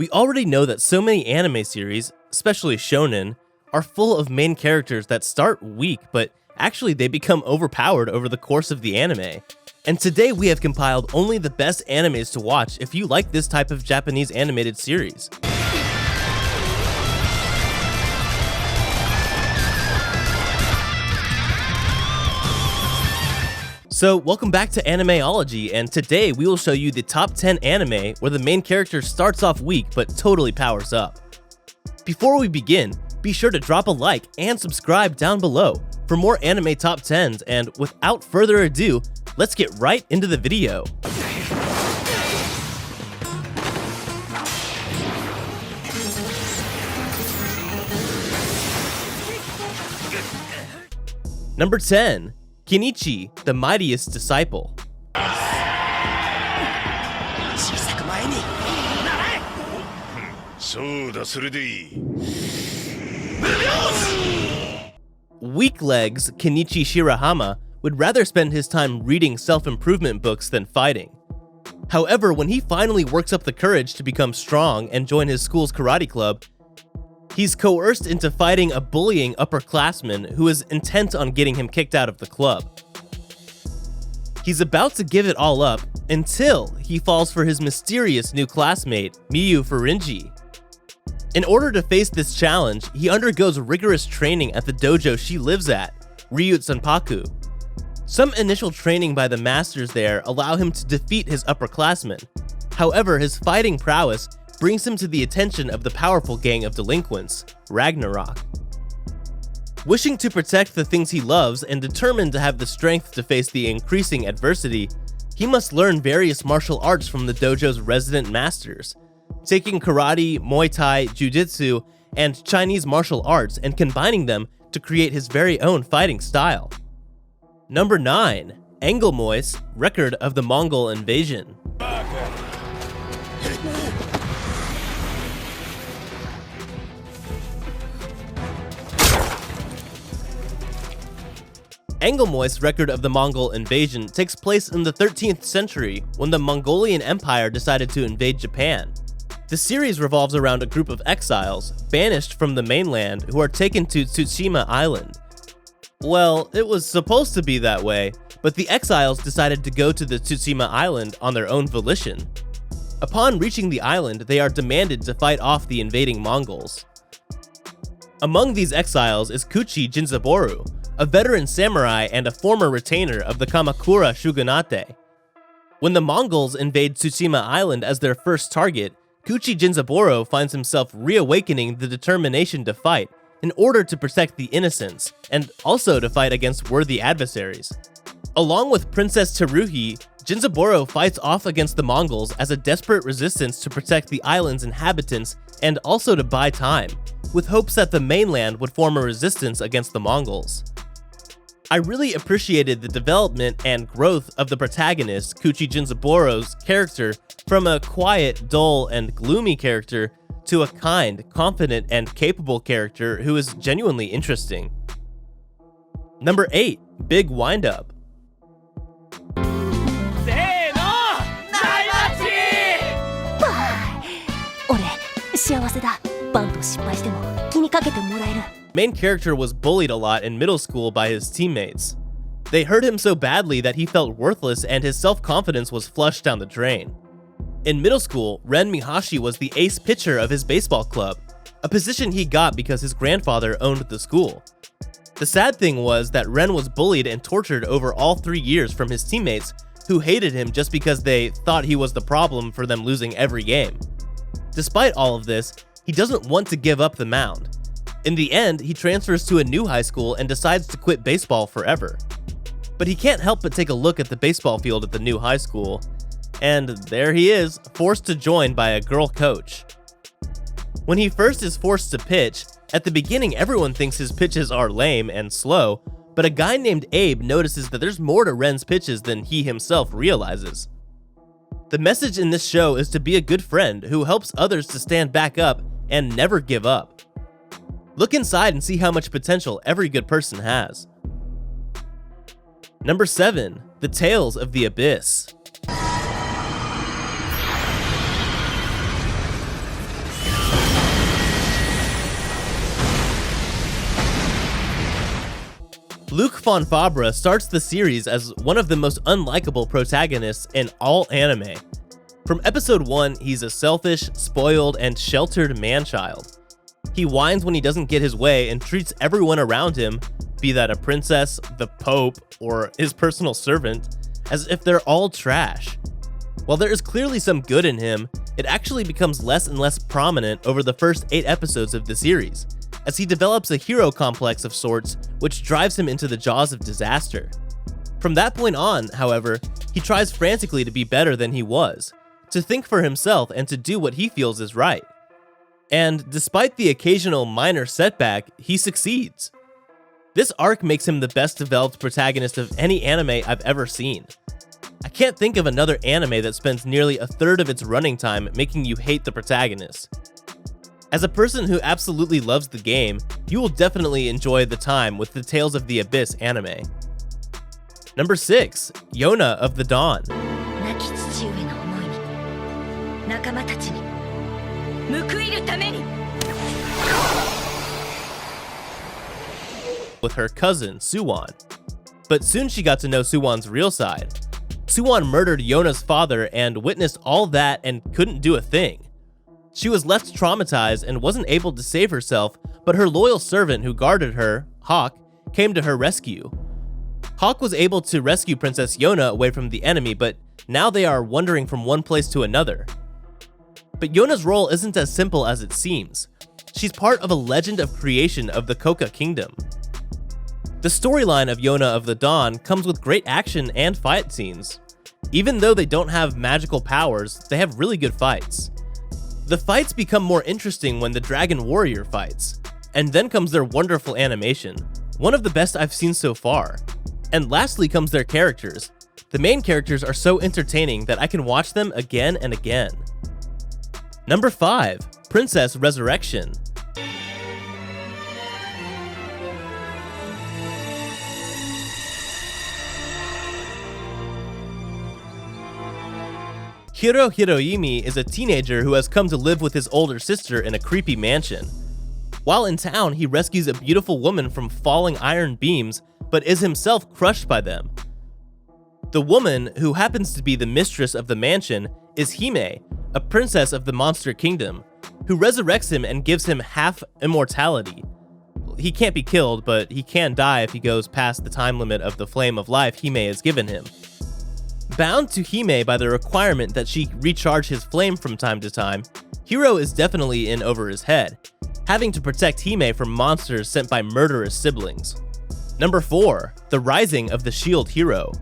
We already know that so many anime series, especially shonen, are full of main characters that start weak, but actually they become overpowered over the course of the anime. And today we have compiled only the best animes to watch if you like this type of Japanese animated series. So welcome back to Animeology, and today we will show you the top 10 anime where the main character starts off weak but totally powers up. Before we begin, be sure to drop a like and subscribe down below for more anime top 10s, and without further ado, let's get right into the video. Number 10. Kenichi, the Mightiest Disciple. Weak legs Kenichi Shirahama would rather spend his time reading self-improvement books than fighting. However, when he finally works up the courage to become strong and join his school's karate club, he's coerced into fighting a bullying upperclassman who is intent on getting him kicked out of the club. He's about to give it all up until he falls for his mysterious new classmate, Miyu Furinji. In order to face this challenge, he undergoes rigorous training at the dojo she lives at, Ryut Sanpaku. Some initial training by the masters there allow him to defeat his upperclassmen. However, his fighting prowess brings him to the attention of the powerful gang of delinquents, Ragnarok. Wishing to protect the things he loves and determined to have the strength to face the increasing adversity, he must learn various martial arts from the dojo's resident masters, taking karate, Muay Thai, Jiu-Jitsu, and Chinese martial arts and combining them to create his very own fighting style. Number 9. Engelmois, Record of the Mongol Invasion. Engelmois' Record of the Mongol Invasion takes place in the 13th century when the Mongolian Empire decided to invade Japan. The series revolves around a group of exiles, banished from the mainland, who are taken to Tsushima Island. Well, it was supposed to be that way, but the exiles decided to go to the Tsushima Island on their own volition. Upon reaching the island, they are demanded to fight off the invading Mongols. Among these exiles is Kuchi Jinzaboru, a veteran samurai and a former retainer of the Kamakura shogunate. When the Mongols invade Tsushima Island as their first target, Kuchi Jinzaboru finds himself reawakening the determination to fight in order to protect the innocents, and also to fight against worthy adversaries. Along with Princess Teruhi, Jinzaboru fights off against the Mongols as a desperate resistance to protect the island's inhabitants and also to buy time, with hopes that the mainland would form a resistance against the Mongols. I really appreciated the development and growth of the protagonist, Kuchi Jinzaboru's character, from a quiet, dull, and gloomy character to a kind, confident, and capable character who is genuinely interesting. Number 8. Big Windup. Main character was bullied a lot in middle school by his teammates. They hurt him so badly that he felt worthless and his self-confidence was flushed down the drain. In middle school, Ren Mihashi was the ace pitcher of his baseball club, a position he got because his grandfather owned the school. The sad thing was that Ren was bullied and tortured over all 3 years from his teammates, who hated him just because they thought he was the problem for them losing every game. Despite all of this, he doesn't want to give up the mound. In the end, he transfers to a new high school and decides to quit baseball forever. But he can't help but take a look at the baseball field at the new high school, and there he is, forced to join by a girl coach. When he first is forced to pitch, at the beginning everyone thinks his pitches are lame and slow, but a guy named Abe notices that there's more to Ren's pitches than he himself realizes. The message in this show is to be a good friend who helps others to stand back up and never give up. Look inside and see how much potential every good person has. Number 7. The Tales of the Abyss. Luke Fonfabra starts the series as one of the most unlikable protagonists in all anime. From episode 1, he's a selfish, spoiled, and sheltered man-child. He whines when he doesn't get his way and treats everyone around him, be that a princess, the Pope, or his personal servant, as if they're all trash. While there is clearly some good in him, it actually becomes less and less prominent over the first 8 episodes of the series, as he develops a hero complex of sorts which drives him into the jaws of disaster. From that point on, however, he tries frantically to be better than he was, to think for himself and to do what he feels is right. And despite the occasional minor setback, he succeeds. This arc makes him the best developed protagonist of any anime I've ever seen. I can't think of another anime that spends nearly a third of its running time making you hate the protagonist. As a person who absolutely loves the game, you will definitely enjoy the time with the Tales of the Abyss anime. Number 6. Yona of the Dawn. With her cousin, Suwon. But soon she got to know Suwon's real side. Suwon murdered Yona's father and witnessed all that and couldn't do a thing. She was left traumatized and wasn't able to save herself, but her loyal servant who guarded her, Hawk, came to her rescue. Hawk was able to rescue Princess Yona away from the enemy, but now they are wandering from one place to another. But Yona's role isn't as simple as it seems. She's part of a legend of creation of the Koka Kingdom. The storyline of Yona of the Dawn comes with great action and fight scenes. Even though they don't have magical powers, they have really good fights. The fights become more interesting when the Dragon Warrior fights, and then comes their wonderful animation, one of the best I've seen so far. And lastly comes their characters. The main characters are so entertaining that I can watch them again and again. Number 5. Princess Resurrection. Hiro Hiroyumi is a teenager who has come to live with his older sister in a creepy mansion. While in town, he rescues a beautiful woman from falling iron beams, but is himself crushed by them. The woman, who happens to be the mistress of the mansion, is Hime, a princess of the Monster Kingdom, who resurrects him and gives him half immortality. He can't be killed, but he can die if he goes past the time limit of the flame of life Hime has given him. Bound to Hime by the requirement that she recharge his flame from time to time, Hiro is definitely in over his head, having to protect Hime from monsters sent by murderous siblings. Number 4. The Rising of the Shield Hero.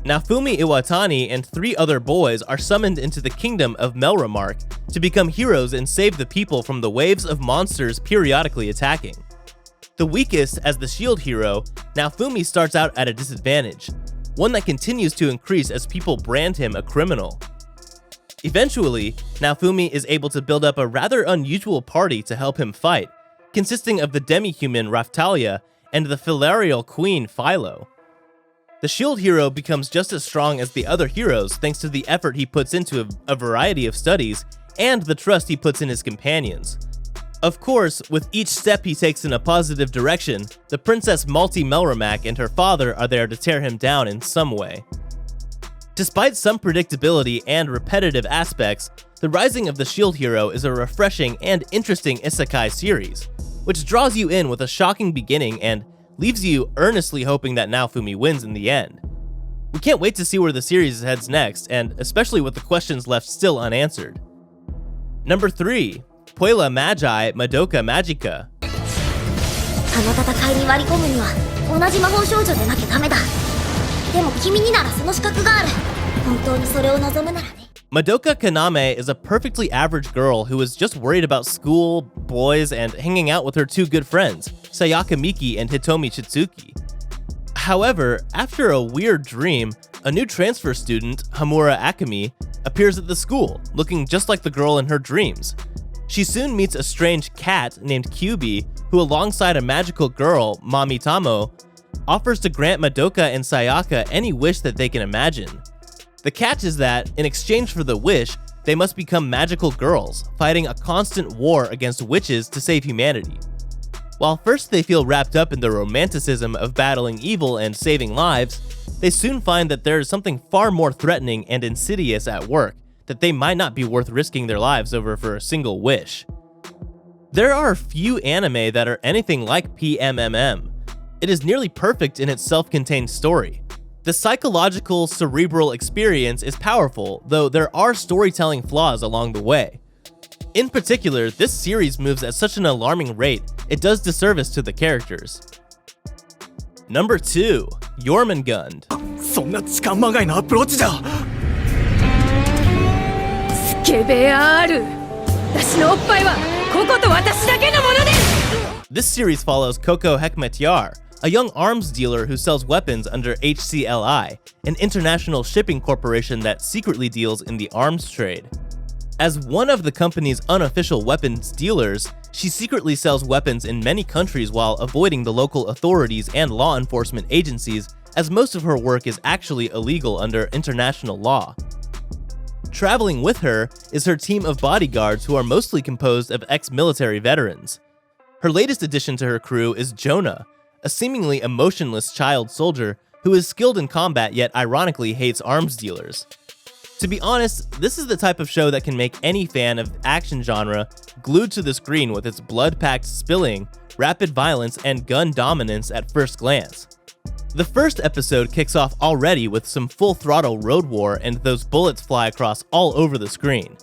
Naofumi Iwatani and 3 other boys are summoned into the kingdom of Melramark to become heroes and save the people from the waves of monsters periodically attacking. The weakest as the shield hero, Naofumi starts out at a disadvantage, one that continues to increase as people brand him a criminal. Eventually, Naofumi is able to build up a rather unusual party to help him fight, consisting of the demi-human Raftalia and the filarial queen Philo. The shield hero becomes just as strong as the other heroes thanks to the effort he puts into a variety of studies and the trust he puts in his companions. Of course, with each step he takes in a positive direction, the Princess Malti Melramak and her father are there to tear him down in some way. Despite some predictability and repetitive aspects, The Rising of the Shield Hero is a refreshing and interesting isekai series, which draws you in with a shocking beginning and leaves you earnestly hoping that Naofumi wins in the end. We can't wait to see where the series heads next, and especially with the questions left still unanswered. Number 3. Puella Magi Madoka Magica. あの戦いに割り込むには同じ魔法少女でなきゃダメだ。でも君にならその資格がある。本当にそれを望むならね。 Madoka Kaname is a perfectly average girl who is just worried about school, boys, and hanging out with her 2 good friends, Sayaka Miki and Hitomi Chitsuki. However, after a weird dream, a new transfer student, Hamura Akemi, appears at the school, looking just like the girl in her dreams. She soon meets a strange cat named Kyubi, who alongside a magical girl, Mamitamo, offers to grant Madoka and Sayaka any wish that they can imagine. The catch is that, in exchange for the wish, they must become magical girls, fighting a constant war against witches to save humanity. While first they feel wrapped up in the romanticism of battling evil and saving lives, they soon find that there is something far more threatening and insidious at work that they might not be worth risking their lives over for a single wish. There are few anime that are anything like PMMM. It is nearly perfect in its self-contained story. The psychological, cerebral experience is powerful, though there are storytelling flaws along the way. In particular, this series moves at such an alarming rate, it does disservice to the characters. Number 2. Yorman Gun. そんな痴漢まがいなアプローチじゃ。スケベアール。私のおっぱいはここと私だけのものです。 This series follows Koko Hekmatyar, a young arms dealer who sells weapons under HCLI, an international shipping corporation that secretly deals in the arms trade. As one of the company's unofficial weapons dealers, she secretly sells weapons in many countries while avoiding the local authorities and law enforcement agencies, as most of her work is actually illegal under international law. Traveling with her is her team of bodyguards who are mostly composed of ex-military veterans. Her latest addition to her crew is Yona, a seemingly emotionless child soldier who is skilled in combat yet ironically hates arms dealers. To be honest, this is the type of show that can make any fan of the action genre glued to the screen with its blood-packed spilling, rapid violence, and gun dominance at first glance. The first episode kicks off already with some full-throttle road war and those bullets fly across all over the screen.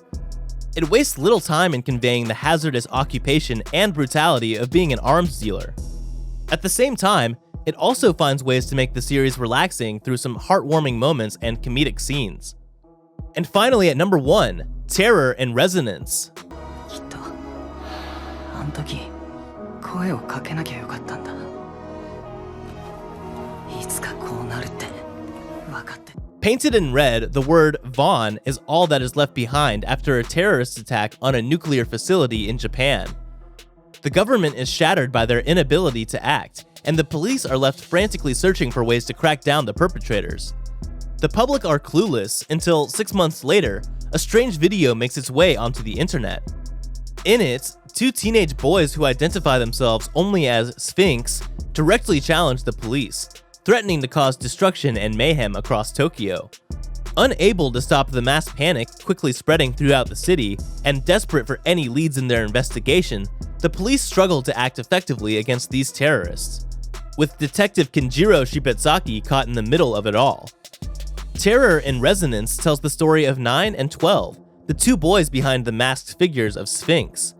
It wastes little time in conveying the hazardous occupation and brutality of being an arms dealer. At the same time, it also finds ways to make the series relaxing through some heartwarming moments and comedic scenes. And finally at number 1, Terror and Resonance. きっとあの時声をかけなきゃよかったんだ。いつかこうなるって分かって。 Painted in red, the word Vaughn is all that is left behind after a terrorist attack on a nuclear facility in Japan. The government is shattered by their inability to act, and the police are left frantically searching for ways to crack down the perpetrators. The public are clueless until 6 months later, a strange video makes its way onto the internet. In it, 2 teenage boys who identify themselves only as Sphinx directly challenge the police, threatening to cause destruction and mayhem across Tokyo. Unable to stop the mass panic quickly spreading throughout the city, and desperate for any leads in their investigation, the police struggle to act effectively against these terrorists, with Detective Kenjiro Shibetsaki caught in the middle of it all. Terror and Resonance tells the story of 9 and 12, the 2 boys behind the masked figures of Sphinx.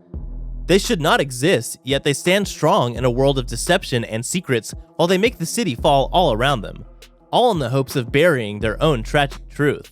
They should not exist, yet they stand strong in a world of deception and secrets while they make the city fall all around them, all in the hopes of burying their own tragic truth.